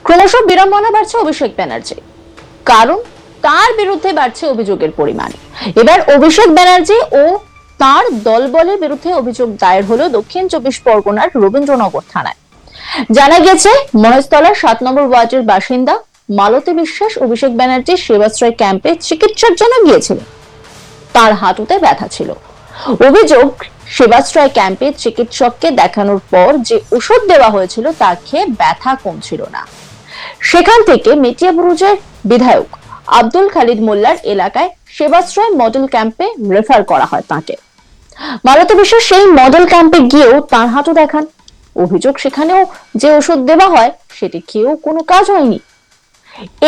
ক্রমশ বিড়ম্বনা বাড়ছে অভিষেক ব্যানার্জি, কারণ তার বিরুদ্ধে বাড়ছে অভিযোগের পরিমাণ। এবার অভিষেক ব্যানার্জি ও তার দলবলের বিরুদ্ধে অভিযোগ দায়ের হলো দক্ষিণ 24 পরগনার রবীন্দ্রনগর থানায়। জানা গেছে, মহেশতলার 7 নম্বর ওয়ার্ডের বাসিন্দা মালতী বিশ্বাস অভিষেক ব্যানার্জির সেবাশ্রয় ক্যাম্পে চিকিৎসার জন্য গিয়েছিলেন। তার হাঁটুতে ব্যথা ছিল। অভিযোগ, সেবাশ্রয় ক্যাম্পে চিকিৎসককে দেখানোর পর যে ওষুধ দেওয়া হয়েছিল তা খেয়ে ব্যথা কমছিল না। সেখান থেকে মেটিয়াবুরুজের বিধায়ক আব্দুল খালিদ মোল্লার এলাকায় সেবাশ্রয় মডেল ক্যাম্পে রেফার করা হয় তাকে। মালতী বিশ্বাস সেই মডেল ক্যাম্পে গিয়েও তার হাঁটু দেখান। অভিযোগ, সেখানেও যে ওষুধ দেওয়া হয় সেটি খেয়েও কোনো কাজ হয়নি।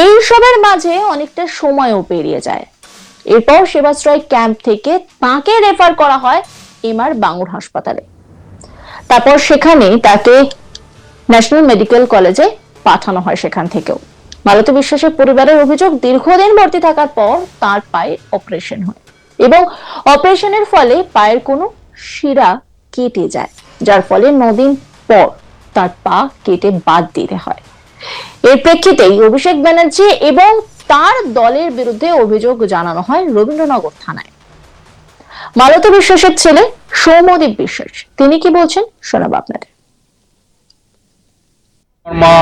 এই সবের মাঝে অনেকটা সময়ও পেরিয়ে যায়। এরপর সেবাশ্রয় ক্যাম্প থেকে তাকে রেফার করা হয় এমআর বাঙ্গুর হাসপাতালে। তারপর সেখানে তাকে ন্যাশনাল মেডিকেল কলেজে পাঠানো হয়। সেখান থেকেও মালতী বিশ্বাসের পরিবারের অভিযোগ, দীর্ঘদিন ভর্তি থাকার পর তার পায়ে অপারেশন হয় এবং অপারেশনের ফলে পায়ের কোনো শিরা কেটে যায়, যার ফলে 9 দিন পর তার পা কেটে বাদ দিতে হয়। এর প্রেক্ষিতেই অভিষেক ব্যানার্জি এবং তার দলের বিরুদ্ধে অভিযোগ জানানো হয় রবীন্দ্রনগর থানায়। মালতী বিশ্বাসের ছেলে সৌম্যদীপ বিশ্বাস তিনি কি বলছেন শোনাবো আপনাদের। মা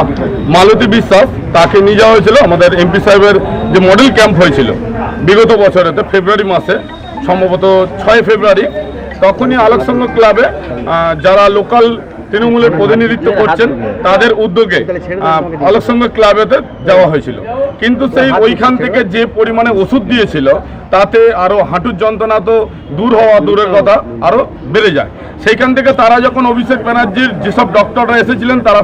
মালতী বিশ্বাস, তাকে নিয়ে যাওয়া হয়েছিল আমাদের এমপি সাহেবের যে মডেল ক্যাম্প হয়েছিল বিগত বছরেতে ফেব্রুয়ারি মাসে, সম্ভবত 6 ফেব্রুয়ারি। তখনই আলোক সংঘ ক্লাবে যারা লোকাল তৃণমূলের প্রতিনিধিত্ব করছেন তাদের উদ্যোগে আলোক সংঘ ক্লাবেতে যাওয়া হয়েছিল। কিন্তু সেই ওইখান থেকে যে পরিমাণে ওষুধ দিয়েছিল তাতে আরো হাঁটুর যন্ত্রণা তো দূর হওয়া দূরের কথা আরো বেড়ে যায়। সেইখান থেকে তারা যখন অভিষেক ব্যানার্জির যেসব ডক্টররা এসেছিলেন তারা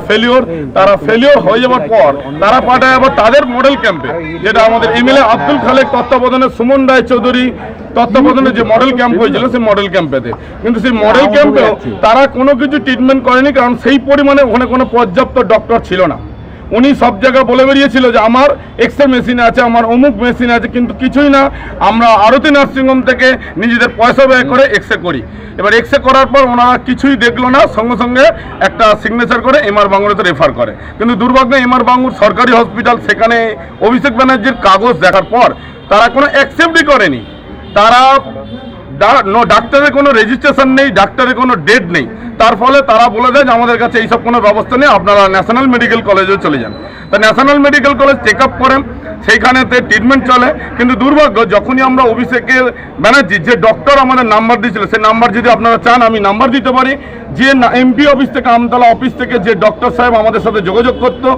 ফেলিওর হয়ে যাওয়ার পর তারা পাঠায় আবার তাদের মডেল ক্যাম্পে, যেটা আমাদের এমএলএ আব্দুল খালেক তত্ত্বাবধানে সুমন রায় চৌধুরী তত্ত্বাবধানে যে মডেল ক্যাম্প হয়েছিল সেই মডেল ক্যাম্পেতে। কিন্তু সেই মডেল ক্যাম্পেও তারা কোনো কিছু ট্রিটমেন্ট করেনি, কারণ সেই পরিমাণে ওখানে কোনো পর্যাপ্ত ডক্টর ছিল না। উনি সব জায়গায় বলে বেরিয়েছিল যে আমার এক্সরে মেশিন আছে, আমার অমুক মেশিন আছে, কিন্তু কিছুই না। আমরা আরতি নার্সিংহোম থেকে নিজেদের পয়সা ব্যয় করে এক্সরে করি। এবার এক্সরে করার পর ওনারা কিছুই দেখলো না, সঙ্গে সঙ্গে একটা সিগনেচার করে এমআর বাঙ্গুরেতে রেফার করে। কিন্তু দুর্ভাগ্য, এমআর বাঙ্গুর সরকারি হসপিটাল, সেখানে অভিষেক ব্যানার্জির কাগজ দেখার পর তারা কোনো অ্যাকসেপ্টই করেনি। তারা ডাক্তারের কোনো রেজিস্ট্রেশন নেই, ডাক্তারের কোনো ডেট নেই। তার ফলে তারা বলে দেয় যে আমাদের কাছে এইসব কোনো ব্যবস্থা নেই, আপনারা ন্যাশনাল মেডিকেল কলেজে চলে যান। তা national medical college check up করেন, সেইখানেতে ট্রিটমেন্ট চলে। কিন্তু দুর্ভাগ্য, যখনই আমরা অভিষেকের ব্যানার্জি যে ডক্টর আমাদের নাম্বার দিয়েছিল, সেই নাম্বার যদি আপনারা চান আমি নাম্বার দিতে পারি, যে এমপি অফিস থেকে আমতলা অফিস থেকে যে ডক্টর সাহেব আমাদের সাথে যোগাযোগ করতো,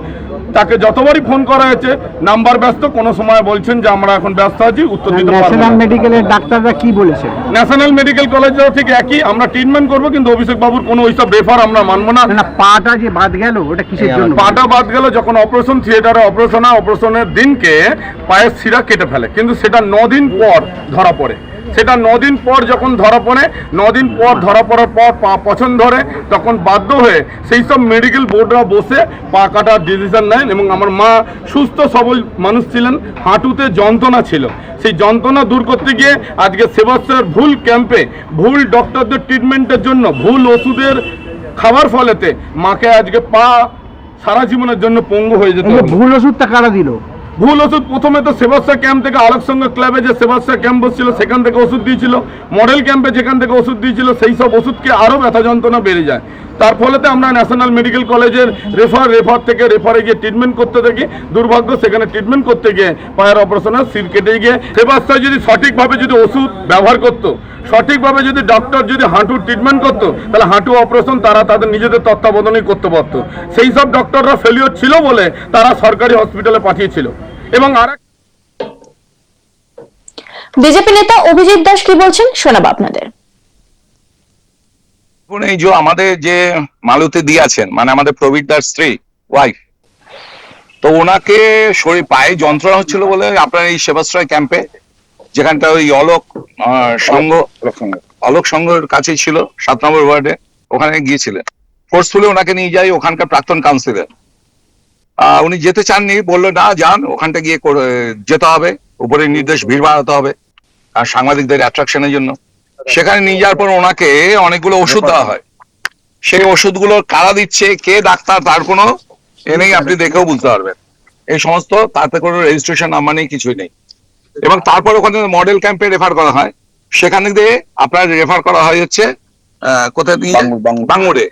তাকে যতবারই ফোন করা হয়েছে নাম্বার ব্যস্ত, কোনো সময় বলছেন যে আমরা এখন ব্যস্ত আছি, উত্তর দিতে পারবো না। ন্যাশনাল মেডিকেলের ডাক্তাররা কি বলেছে? ন্যাশনাল মেডিকেল কলেজেও ঠিক একই, আমরা ট্রিটমেন্ট করবো, কিন্তু অভিষেক বাবুর কোনো ওইসব রেফার আমরা মানবো না। না, পাটা যে বাদ গেল ওটা কিসের জন্য? পাটা বাদ গেল যখন অপারেশন থিয়েটারে অপারেশন হয়, অপারেশনের দিনকে পায়ের শিরা কেটে ফেলে, কিন্তু সেটা 9 দিন পর ধরা পড়ে। সেটা 9 দিন পর যখন ধরা পড়ে, 9 দিন পর ধরা পড়ার পর পা পছন্দ ধরে, তখন বাধ্য হয়ে সেই সব মেডিকেল বোর্ডরা বসে পা কাটার ডিসিশন নেন। এবং আমার মা সুস্থ সবল মানুষ ছিলেন, হাঁটুতে যন্ত্রণা ছিল, সেই যন্ত্রণা দূর করতে গিয়ে আজকে সেবাশ্রয়ের ভুল ক্যাম্পে ভুল ডক্টরদের ট্রিটমেন্টের জন্য ভুল ওষুধের খাবার ফলেতে মাকে আজকে পা সারা জীবনের জন্য পঙ্গু হয়ে যেত। ভুল ওষুধটা কারা দিল? ভুল ওষুধ প্রথমে তো সেবাশ্রয় ক্যাম্প থেকে আলোক সংঘ ক্লাবে যে সেবাশ্রয় ক্যাম্প বসছিল সেখান থেকে ওষুধ দিয়েছিল, মডেল ক্যাম্পে যেখান থেকে ওষুধ দিয়েছিল সেই সব ওষুধকে আরও ব্যথা যন্ত্রণা বেড়ে যায়। তার ফলেতে আমরা ন্যাশনাল মেডিকেল কলেজের রেফারে গিয়ে ট্রিটমেন্ট করতে থাকি। দুর্ভাগ্য, সেখানে ট্রিটমেন্ট করতে গিয়ে পায়ের অপারেশনের শির কেটে গিয়ে সেবাশ্রয় যদি সঠিকভাবে যদি ওষুধ ব্যবহার করতো, সঠিকভাবে যদি ডক্টর যদি হাঁটুর ট্রিটমেন্ট করতো, তাহলে হাঁটু অপারেশন তারা তাদের নিজেদের তত্ত্বাবধানেই করতে পারতো। সেই সব ডক্টররা ফেলিওর ছিল বলে তারা সরকারি হসপিটালে পাঠিয়েছিল। এবং বিজেপি নেতা অভিজিৎ দাস কি বলছেন শোনাবো আপনাদের। এই যে আমাদের যে মালতী দিয়েছেন, মানে আমাদের প্রবীর দাস স্ত্রী ওয়াইফ, তো ওনাকে শরীর পায়ে যন্ত্রণা হচ্ছিল বলে আপনার এই সেবাশ্রয় ক্যাম্পে, যেখানটা ওই অলোক সংঘের কাছেই ছিল 7 নম্বর ওয়ার্ডে, ওখানে গিয়েছিলেন। ফোর্সফুলি ওনাকে নিয়ে যাই ওখানকার প্রাক্তন কাউন্সিলর। উনি যেতে চাননি, বললো না যান, ওখানটা গিয়ে যেতে হবে, উপরে নির্দেশ ভিড় বাড়াতে হবে আর সাংবাদিকদের অ্যাট্রাকশনের জন্য। সেখানে নিয়ে যাওয়ার পর ওনাকে অনেকগুলো ওষুধ দেওয়া হয়। সেই ওষুধগুলো কারা দিচ্ছে, কে ডাক্তার, তার কোনো এনেই আপনি দেখেও বুঝতে পারবেন। এই সমস্ত, তাতে কোনো রেজিস্ট্রেশন নাম্বার নেই, কিছুই নেই। এবং তারপর ওখানে মডেল ক্যাম্পে রেফার করা হয়, সেখানে দিয়ে আপনার রেফার করা হয় হচ্ছে কোথায় দিয়ে, বাঙ্গুরে।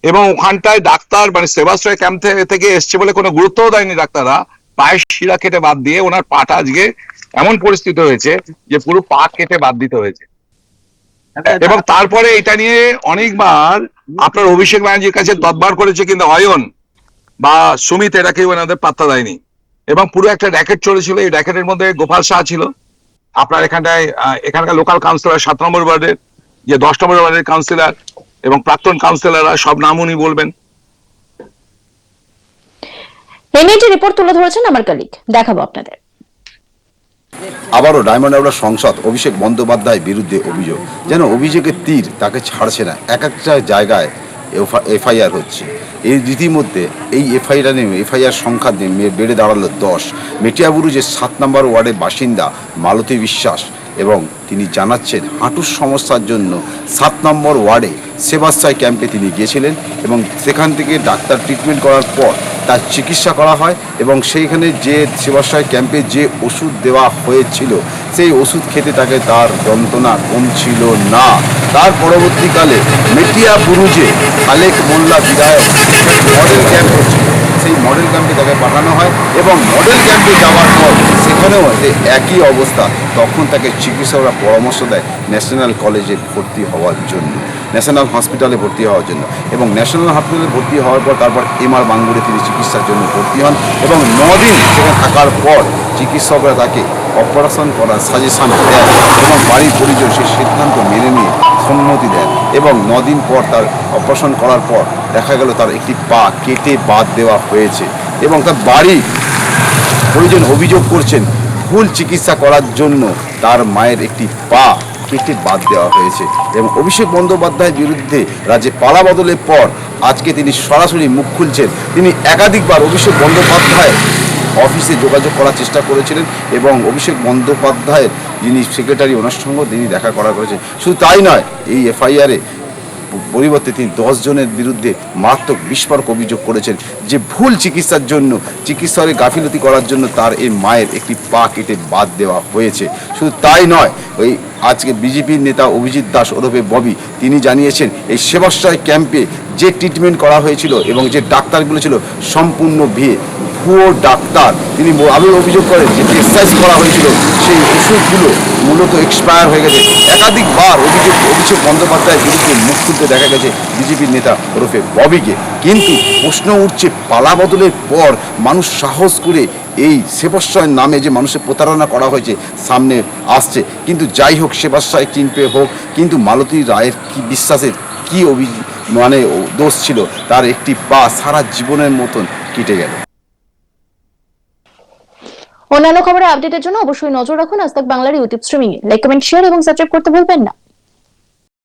এবং ওখানটায় ডাক্তার মানে সেবাশ্রয় ক্যাম্প থেকে এসছে বলে কোনো গুরুত্বও দেয়নি ডাক্তাররা। পায়ের শিরা কেটে বাদ দিয়ে ওনার পাটা আজকে এমন পরিস্থিতি হয়েছে যে পুরো পা কেটে বাদ দিতে হয়েছে। এবং তারপরে এটা নিয়ে অনেকবার আপনার অভিষেক ব্যানার্জির কাছে তদবার করেছে, কিন্তু অয়ন বা সুমিত এরা কেউ ওনাদের পাত্তা দেয়নি। এবং পুরো একটা র্যাকেট চলেছিল, এই র্যাকেটের মধ্যে গোপাল শাহ ছিল, আপনার এখানটায় এখানকার লোকাল কাউন্সিলর 7 নম্বর ওয়ার্ডের, যে 10 নম্বর ওয়ার্ডের কাউন্সিলর এবং প্রাক্তন কাউন্সিলররা, সব নাম উনি বলবেন। এমএটি রিপোর্ট তুলে ধরেছেন আমার কলিগ, দেখাবো আপনাদের। আবারও ডায়মন্ড হারবার সংসদ অভিষেক বন্দ্যোপাধ্যায়ের বিরুদ্ধে অভিযোগ, যেন অভিযোগের তীর তাকে ছাড়ছে না। এক একটা জায়গায় এফআইআর হচ্ছে। এই রীতিমধ্যে এই এফআইআর সংখ্যা বেড়ে দাঁড়ালো 10। মেটিয়াবুরুজের 7 নম্বর ওয়ার্ডের বাসিন্দা মালতী বিশ্বাস, এবং তিনি জানাচ্ছেন হাঁটুর সমস্যার জন্য 7 নম্বর ওয়ার্ডে সেবাশ্রয় ক্যাম্পে তিনি গিয়েছিলেন, এবং সেখান থেকে ডাক্তার ট্রিটমেন্ট করার পর তার চিকিৎসা করা হয়। এবং সেইখানে যে সেবাশ্রয় ক্যাম্পে যে ওষুধ দেওয়া হয়েছিল, সেই ওষুধ খেতে তাকে তার যন্ত্রণা কমছিল না। তার পরবর্তীকালে মেটিয়াবুরুজে খালেক মোল্লা বিধায়ক মডেল ক্যাম্প হচ্ছিল, সেই মডেল ক্যাম্পে তাকে পাঠানো হয়। এবং মডেল ক্যাম্পে যাওয়ার পর সেখানেও একই অবস্থা। তখন তাকে চিকিৎসকরা পরামর্শ দেয় ন্যাশনাল কলেজে ভর্তি হওয়ার জন্য, ন্যাশনাল হসপিটালে ভর্তি হওয়ার জন্য। এবং ন্যাশনাল হসপিটালে ভর্তি হওয়ার পর তারপর এমআর বাঙ্গুরে তিনি চিকিৎসার জন্য ভর্তি হন। এবং 9 দিন সেখানে থাকার পর চিকিৎসকরা তাকে অপারেশন করার সাজেশন দেন, এবং বাড়ির পরিজন সেই সিদ্ধান্ত মেনে নিয়ে সম্মতি দেন। এবং 9 দিন পর তার অপারেশন করার পর দেখা গেল তার একটি পা কেটে বাদ দেওয়া হয়েছে। এবং তার বাড়ির পরিজন অভিযোগ করছেন ভুল চিকিৎসা করার জন্য তার মায়ের একটি পা কেটে বাদ দেওয়া হয়েছে। এবং অভিষেক বন্দ্যোপাধ্যায়ের বিরুদ্ধে রাজ্যে পালা বদলের পর আজকে তিনি সরাসরি মুখ খুলছেন। তিনি একাধিকবার অভিষেক বন্দ্যোপাধ্যায় অফিসে যোগাযোগ করার চেষ্টা করেছিলেন, এবং অভিষেক বন্দ্যোপাধ্যায়ের যিনি সেক্রেটারি ওনার সঙ্গেও তিনি দেখা করা করেছেন। শুধু তাই নয়, এই এফআইআরে পরিবর্তে তিনি 10 জনের বিরুদ্ধে মারাত্মক বিস্ফোরক অভিযোগ করেছেন যে ভুল চিকিৎসার জন্য, চিকিৎসারে গাফিলতি করার জন্য তার এই মায়ের একটি পা কেটে বাদ দেওয়া হয়েছে। শুধু তাই নয়, ওই আজকে বিজেপির নেতা অভিজিৎ দাস ওরফে ববি, তিনি জানিয়েছেন এই সেবাশ্রয় ক্যাম্পে যে ট্রিটমেন্ট করা হয়েছিল এবং যে ডাক্তারগুলো ছিল সম্পূর্ণ ভুয়ো ডাক্তার। তিনি আরও অভিযোগ করেন যে এক্সারসাইজ করা হয়েছিল সেই ওষুধগুলো মূলত এক্সপায়ার হয়ে গেছে। একাধিকবার অভিষেক বন্দ্যোপাধ্যায়ের বিরুদ্ধে মুখ খুলতে দেখা গেছে বিজেপির নেতা ওরফে ববিকে। কিন্তু প্রশ্ন উঠছে, পালা বদলের পর মানুষ সাহস করে এই সেবাশ্রয়ের নামে যে মানুষের প্রতারণা করা হয়েছে সামনে আসছে। কিন্তু যাই হোক, সেবাশ্রয় কিনপে হোক, কিন্তু মালতী রায়ের কি বিশ্বাসের কি দোষ ছিল, তার একটি পা সারা জীবনের মতন কেটে গেল। অন্যান্য খবরের আপডেটের জন্য অবশ্যই নজর রাখুন আজ তাক বাংলার ইউটিউব স্ট্রিমিং এ। লাইক, কমেন্ট, শেয়ার এবং সাবস্ক্রাইব করতে ভুলবেন না।